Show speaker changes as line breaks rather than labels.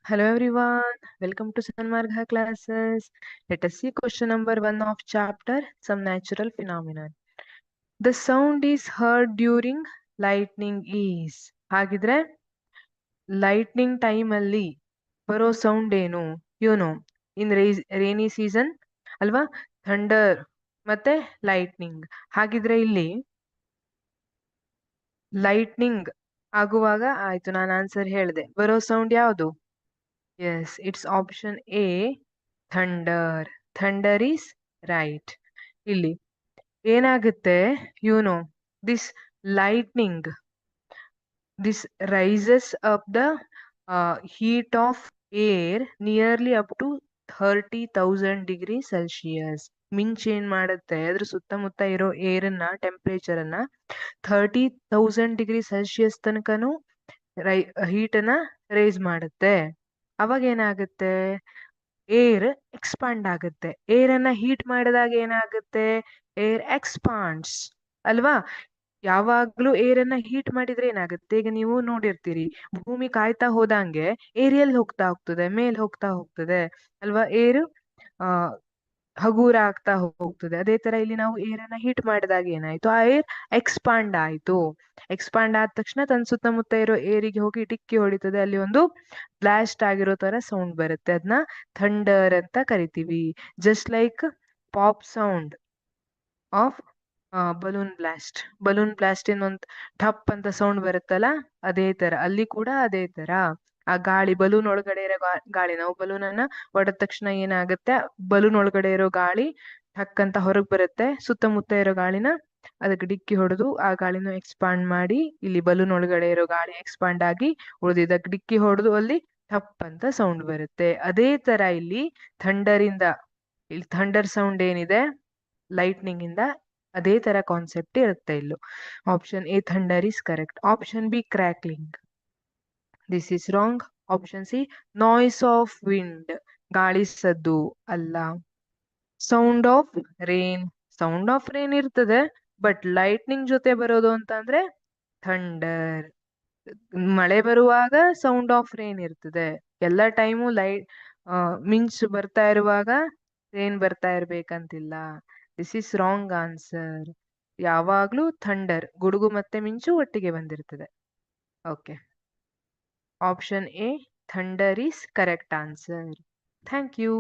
Hello everyone, welcome to Sanmarga classes. Let us see question number 1 of chapter Some Natural Phenomenon. The sound is heard during lightning is. ಹಾಗಿದ್ರೆ lightning time ಅಲ್ಲಿ ಬರೋ sound ಏನು? ಇನ್ rainy season ಅಲ್ವಾ? Thunder ಮತ್ತೆ lightning. ಹಾಗಿದ್ರೆ ಇಲ್ಲಿ lightning ಆಗುವಾಗ ಆಯ್ತು, ನಾನು ಆನ್ಸರ್ ಹೇಳಿದೆ. ಬರೋ ಸೌಂಡ್ ಯಾವುದು? Yes, it's option A, thunder. Thunder is right. ಇಲ್ಲಿ ಏನಾಗುತ್ತೆ, this lightning, this rises up the heat of air nearly up to 30,000 degree Celsius. ಮಿಂಚ್ ಏನ್ ಮಾಡುತ್ತೆ, ಅದ್ರ ಸುತ್ತಮುತ್ತ ಇರೋ ಏರನ್ನ ಟೆಂಪರೇಚರ್ ಅನ್ನ 30,000 ಡಿಗ್ರಿ ಸೆಲ್ಸಿಯಸ್ ತನಕನೂ ಹೀಟ್ ಅನ್ನ ರೈಸ್ ಮಾಡುತ್ತೆ. ಅವಾಗ ಏನಾಗುತ್ತೆ, ಏರ್ ಎಕ್ಸ್ಪಾಂಡ್ ಆಗುತ್ತೆ. ಏರ್ ಅನ್ನ ಹೀಟ್ ಮಾಡಿದಾಗ ಏನಾಗುತ್ತೆ, ಏರ್ ಎಕ್ಸ್ಪಾಂಡ್ಸ್ ಅಲ್ವಾ? ಯಾವಾಗ್ಲೂ ಏರ್ ಅನ್ನ ಹೀಟ್ ಮಾಡಿದ್ರೆ ಏನಾಗುತ್ತೆ, ಈಗ ನೀವು ನೋಡಿರ್ತೀರಿ, ಭೂಮಿ ಕಾಯ್ತಾ ಹೋದಂಗೆ ಏರಿಯಲ್ ಹೋಗ್ತಾ ಹೋಗ್ತದೆ, ಮೇಲ್ ಹೋಗ್ತಾ ಹೋಗ್ತದೆ ಅಲ್ವಾ? ಏರು ಆ ಹಗೂರ ಆಗ್ತಾ ಹೋಗ್ತದೆ. ಅದೇ ತರ ಇಲ್ಲಿ ನಾವು ಏರ್ ಅನ್ನ ಹೀಟ್ ಮಾಡಿದಾಗ ಏನಾಯ್ತು, ಆ ಏರ್ ಎಕ್ಸ್ಪಾಂಡ್ ಆಯ್ತು. ಎಕ್ಸ್ಪಾಂಡ್ ಆದ ತಕ್ಷಣ ತನ್ನ ಸುತ್ತಮುತ್ತ ಇರೋ ಏರಿಗೆ ಹೋಗಿ ಡಿಕ್ಕಿ ಹೊಡಿತದೆ. ಅಲ್ಲಿ ಒಂದು ಬ್ಲಾಸ್ಟ್ ಆಗಿರೋ ತರ ಸೌಂಡ್ ಬರುತ್ತೆ. ಅದನ್ನ ಥಂಡರ್ ಅಂತ ಕರಿತೀವಿ. Just like pop sound of balloon blast. Balloon blast ಇನ್ನೊಂದ್ ಠಪ್ ಅಂತ ಸೌಂಡ್ ಬರುತ್ತಲ್ಲ, ಅದೇ ತರ ಅಲ್ಲಿ ಕೂಡ ಅದೇ ತರ. ಆ ಗಾಳಿ, ಬಲೂನ್ ಒಳಗಡೆ ಇರೋ ಗಾಳಿ, ನಾವು ಬಲೂನ್ ಅನ್ನ ಹೊಡೆದ ತಕ್ಷಣ ಏನಾಗುತ್ತೆ, ಬಲೂನ್ ಒಳಗಡೆ ಇರೋ ಗಾಳಿ ಠಕ್ ಅಂತ ಹೊರಗ್ ಬರುತ್ತೆ. ಸುತ್ತಮುತ್ತ ಇರೋ ಗಾಳಿನ ಅದಕ್ಕೆ ಡಿಕ್ಕಿ ಹೊಡೆದು ಆ ಗಾಳಿನ ಎಕ್ಸ್ಪಾಂಡ್ ಮಾಡಿ, ಇಲ್ಲಿ ಬಲೂನ್ ಒಳಗಡೆ ಇರೋ ಗಾಳಿ ಎಕ್ಸ್ಪಾಂಡ್ ಆಗಿ ಉಳಿದಿದ್ದಕ್ಕೆ ಡಿಕ್ಕಿ ಹೊಡೆದು ಅಲ್ಲಿ ಠಪ್ ಅಂತ ಸೌಂಡ್ ಬರುತ್ತೆ. ಅದೇ ತರ ಇಲ್ಲಿ ಇಲ್ಲಿ ಥಂಡರ್ ಸೌಂಡ್ ಏನಿದೆ ಲೈಟ್ನಿಂಗ್ ಇಂದ, ಅದೇ ತರ ಕಾನ್ಸೆಪ್ಟ್ ಇರುತ್ತೆ ಇಲ್ಲೂ. Option A thunder is correct. Option B crackling, this is wrong. Option C noise of wind, ಗಾಳಿ ಸದ್ದು ಅಲ್ಲ. Sound of rain, sound of rain ಇರ್ತದೆ, ಬಟ್ ಲೈಟ್ನಿಂಗ್ ಜೊತೆ ಬರೋದು ಅಂತಂದ್ರೆ ಥಂಡರ್. ಮಳೆ ಬರುವಾಗ ಸೌಂಡ್ ಆಫ್ ರೇನ್ ಇರ್ತದೆ. ಎಲ್ಲ ಟೈಮು ಮಿಂಚ್ ಬರ್ತಾ ಇರುವಾಗ ರೇನ್ ಬರ್ತಾ ಇರ್ಬೇಕಂತಿಲ್ಲ. This is wrong answer. ಯಾವಾಗ್ಲೂ ಥಂಡರ್, ಗುಡುಗು ಮತ್ತೆ ಮಿಂಚು ಒಟ್ಟಿಗೆ ಬಂದಿರ್ತದೆ. Okay, option A thunder is correct answer. Thank you.